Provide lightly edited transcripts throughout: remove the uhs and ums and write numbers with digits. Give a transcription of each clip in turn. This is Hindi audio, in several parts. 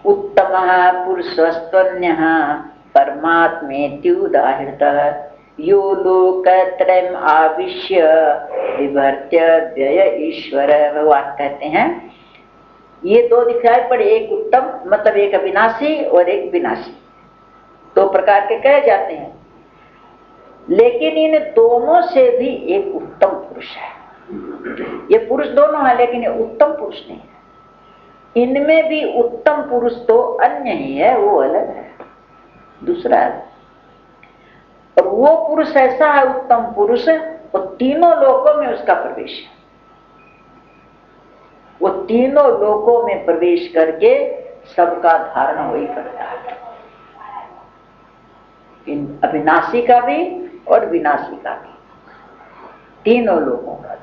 उत्तमः पुरुषस्त्वन्यः परमात्मेत्युदाहृतः यो लोकत्रयम् आविश्य विभर्त्य व्यय ईश्वर। भगवान कहते हैं ये दो दिखाई पड़े, एक उत्तम मतलब एक अविनाशी और एक विनाशी, दो प्रकार के कहे जाते हैं, लेकिन इन दोनों से भी एक उत्तम पुरुष है। ये पुरुष दोनों है लेकिन ये उत्तम पुरुष नहीं है। इनमें भी उत्तम पुरुष तो अन्य ही है, वो अलग है, दूसरा है। और वो पुरुष ऐसा है उत्तम पुरुष, वो तीनों लोकों में उसका प्रवेश है। वो तीनों लोकों में प्रवेश करके सबका धारण वही करता है, इन अविनाशी का भी और विनाशी का भी, तीनों लोगों का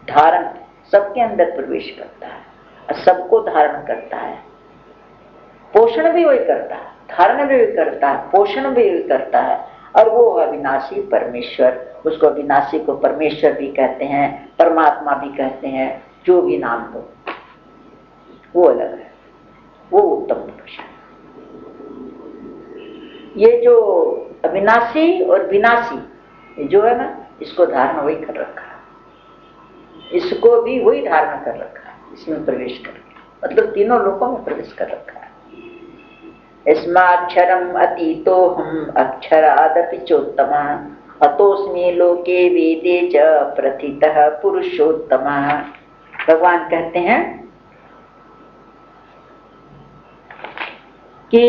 धारण सबके अंदर प्रवेश करता है और सबको धारण करता है। पोषण भी वही करता है, धारण भी वही करता है, पोषण भी वही करता है। और वो अविनाशी परमेश्वर, उसको अविनाशी को परमेश्वर भी कहते हैं, परमात्मा भी कहते हैं, जो भी नाम दो, वो अलग है, वो उत्तम पुरुष है। ये जो अविनाशी और विनाशी जो है ना, इसको धारण वही कर रखा है, इसको भी वही धारण कर रखा है, इसमें प्रवेश करके, मतलब तीनों लोकों में प्रवेश कर रखा है। अस्माक्षरम अतीतो हम अक्षरादपि चोत्तमः अतोस्मि लोके वेदे च प्रथितः पुरुषोत्तमः। भगवान कहते हैं कि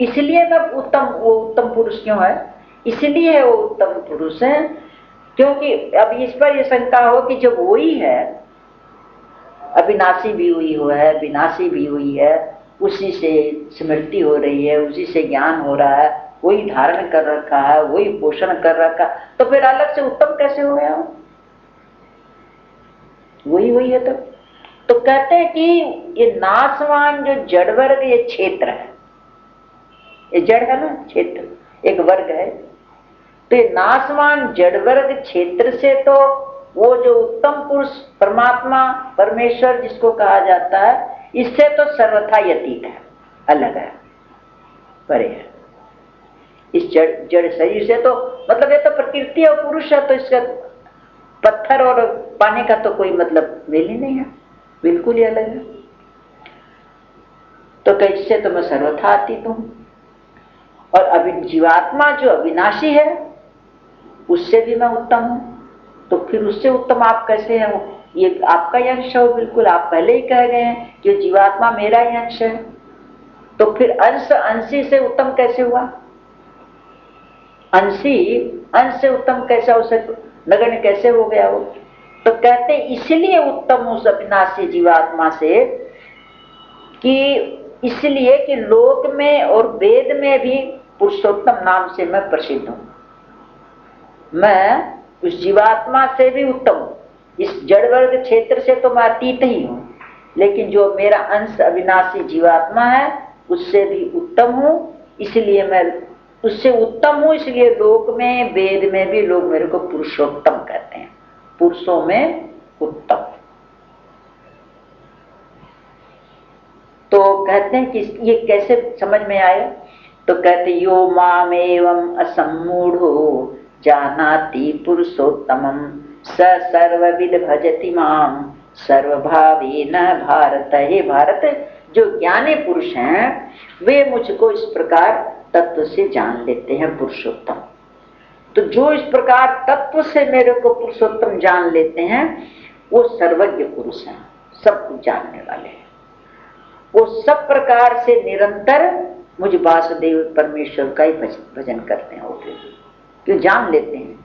इसलिए मैं उत्तम, वो उत्तम पुरुष क्यों है, इसलिए वो उत्तम पुरुष है क्योंकि अब इस पर यह शंका हो कि जब वही है, अविनाशी भी हुई है, विनाशी भी हुई है, उसी से स्मृति हो रही है, उसी से ज्ञान हो रहा है, वही धारण कर रखा है, वही पोषण कर रखा, तो फिर अलग से उत्तम कैसे हो गया? वही है। तो कहते हैं कि ये नाशवान जो जड़ वर्ग, ये क्षेत्र है, ये जड़ है ना, क्षेत्र एक वर्ग है, तो ये नाशवान जड़ वर्ग क्षेत्र से तो वो जो उत्तम पुरुष परमात्मा परमेश्वर जिसको कहा जाता है, इससे तो सर्वथा यतीत है, अलग है, परे है। इस जड़ शरीर से तो मतलब ये तो प्रकृति और पुरुष है, तो इसका पत्थर और पानी का तो कोई मतलब मेल ही नहीं है, बिल्कुल ही अलग है। तो कैसे तो मैं सर्वथा अतीत हूं, और अभी जीवात्मा जो अविनाशी है उससे भी मैं उत्तम हूं, तो फिर उससे उत्तम आप कैसे हैं? ये आपका ही अंश हो, बिल्कुल आप पहले ही कह गए हैं कि जीवात्मा मेरा ही अंश है, तो फिर अंश अंशी से उत्तम कैसे हुआ? अंशी अंश से उत्तम कैसा हो सकता, नगण्य कैसे हो गया वो? तो कहते इसलिए उत्तम उस अविनाशी जीवात्मा से, कि इसलिए कि लोक में और वेद में भी पुरुषोत्तम नाम से मैं प्रसिद्ध हूं, मैं उस जीवात्मा से भी उत्तम हूं। इस जड़ वर्ग क्षेत्र से तो मैं अतीत ही हूं, लेकिन जो मेरा अंश अविनाशी जीवात्मा है उससे भी उत्तम हूं, इसलिए मैं उससे उत्तम हूं, इसलिए लोक में वेद में भी लोग मेरे को पुरुषोत्तम कहते हैं, पुरुषों में उत्तम। तो कहते हैं कि ये कैसे समझ में आए? तो कहते यो माम एवं असम्मूढ़ो जानाति पुरुषोत्तमं स सर्वविद भजति माम सर्वभावेन भारत। हे भारत, जो ज्ञानी पुरुष हैं वे मुझको इस प्रकार तत्व से जान लेते हैं पुरुषोत्तम। तो जो इस प्रकार तत्व से मेरे को पुरुषोत्तम जान लेते हैं वो सर्वज्ञ पुरुष हैं, सब कुछ जानने वाले हैं। वो सब प्रकार से निरंतर मुझ वासुदेव परमेश्वर का ही भजन करते हैं, वो क्यों जान लेते हैं?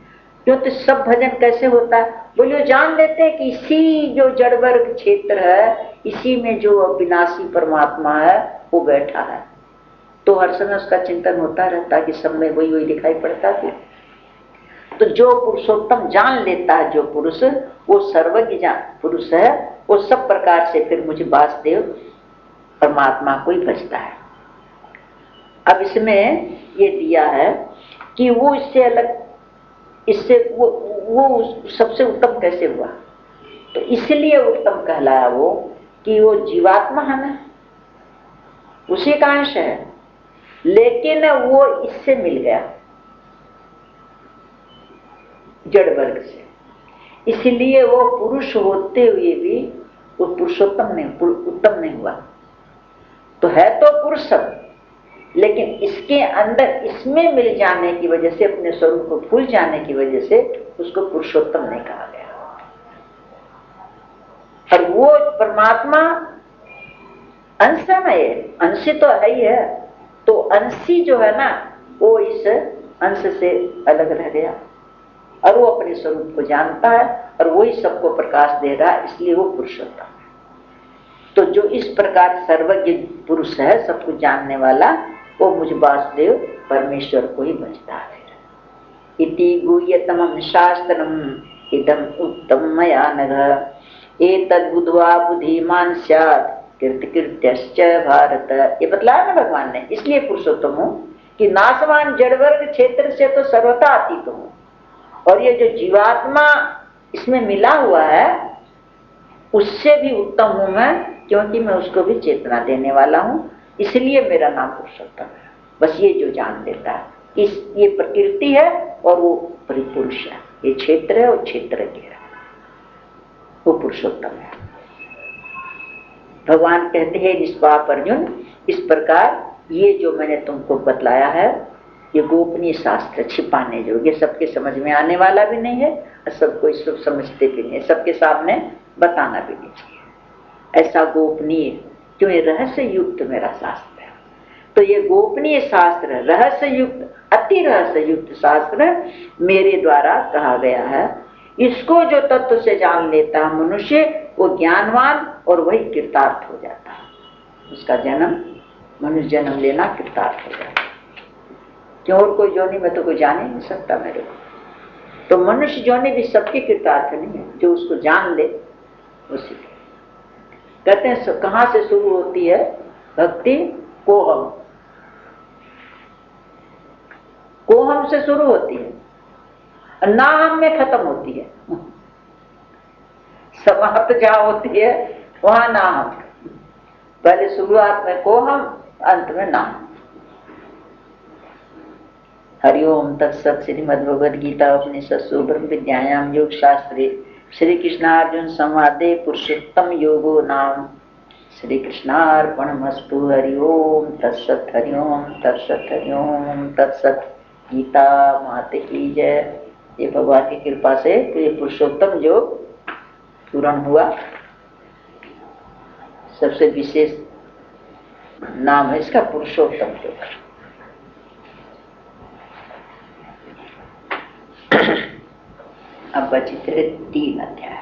क्यों? तो सब भजन कैसे होता है? बोलिए जान लेते हैं कि इसी जो जड़ वर्ग क्षेत्र है, इसी में जो अविनाशी परमात्मा है वो बैठा है, तो हर समय उसका चिंतन होता रहता है कि सब में वही वही दिखाई पड़ता है। तो जो पुरुषोत्तम जान लेता है, जो पुरुष, वो सर्वज्ञ पुरुष है, वो सब प्रकार से फिर मुझे वासुदेव परमात्मा को ही भजता है। अब इसमें ये दिया है कि वो इससे अलग, इससे वो सबसे उत्तम कैसे हुआ? तो इसलिए उत्तम कहलाया वो कि वो जीवात्मा है ना, उसी का अंश है, लेकिन वो इससे मिल गया, जड़ वर्ग से, इसलिए वो पुरुष होते हुए भी वो पुरुषोत्तम नहीं, उत्तम नहीं हुआ। तो है तो पुरुष सब, लेकिन इसके अंदर इसमें मिल जाने की वजह से, अपने स्वरूप को भूल जाने की वजह से उसको पुरुषोत्तम नहीं कहा गया। और वो परमात्मा अंशमय है, अंशी तो है ही है, तो अंशी जो है ना, वो इस अंश से अलग रह गया और वो अपने स्वरूप को जानता है और वही सबको प्रकाश दे रहा है, इसलिए वो पुरुषोत्तम है। तो जो इस प्रकार सर्वज्ञ पुरुष है, सब कुछ जानने वाला, वो मुझ वासुदेव परमेश्वर को ही बचता है। इति गुह्यतमं शास्त्रम इदम उत्तम मया नघ एतद् बुद्ध्वा बुद्धिमान् स्यात् कीर्तिकृत्यश्च भारत। ये बतलाया ना भगवान ने, इसलिए पुरुषोत्तम हूँ कि नाशवान जड़वर्ग क्षेत्र से तो सर्वथा अतीत हूँ, और ये जो जीवात्मा इसमें मिला हुआ है उससे भी उत्तम हूं मैं, क्योंकि मैं उसको भी चेतना देने वाला हूं, इसलिए मेरा नाम पुरुषोत्तम है। बस ये जो जान लेता है, ये प्रकृति है और वो परिपुरुष है, ये क्षेत्र है और क्षेत्रज्ञ है, वो पुरुषोत्तम है। भगवान कहते हैं निष्पाप अर्जुन, इस प्रकार ये जो मैंने तुमको बतलाया है, ये गोपनीय शास्त्र, छिपाने योग्य, सबके समझ में आने वाला भी नहीं है और सबको इस सब समझते भी नहीं है, सबके सामने बताना भी नहीं चाहिए, ऐसा गोपनीय, क्यों ये रहस्य युक्त मेरा शास्त्र है। तो ये गोपनीय शास्त्र, रहस्य युक्त, अति रहस्य युक्त शास्त्र मेरे द्वारा कहा गया है। इसको जो तत्व से जान लेता है मनुष्य, वो ज्ञानवान और वही कृतार्थ हो जाता है। उसका जन्म, मनुष्य जन्म लेना कृतार्थ हो जाता है। क्यों, और कोई जोनी में तो कोई जान ही नहीं सकता मेरे को, तो मनुष्य जोनी भी सबके कृतार्थ नहीं है, जो उसको जान ले उसी। कहते हैं कहां से शुरू होती है भक्ति? कोहम, कोहम से शुरू होती है, नाहम में खत्म होती है। समाप्त जहां होती है वहां नाहम, पहले शुरुआत में कोहम, अंत में नाहम। हरिओम तत्सत। श्रीमद्भगवद गीता उपनिषत्सु ब्रह्म विद्यायाम योग शास्त्रे श्री कृष्णार्जुन संवादे पुरुषोत्तम योगो नाम। श्री कृष्णार्पणमस्तु। हरिओम तत्सत, हरिओम तत्सत, हरिओम तत्सत। गीता माते की जय। ये भगवान की कृपा से ये पुरुषोत्तम योग पूर्ण हुआ। सबसे विशेष नाम है इसका पुरुषोत्तम योग। अब बचे तेरे 3 अध्याय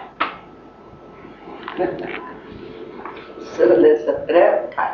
16, 17, 18।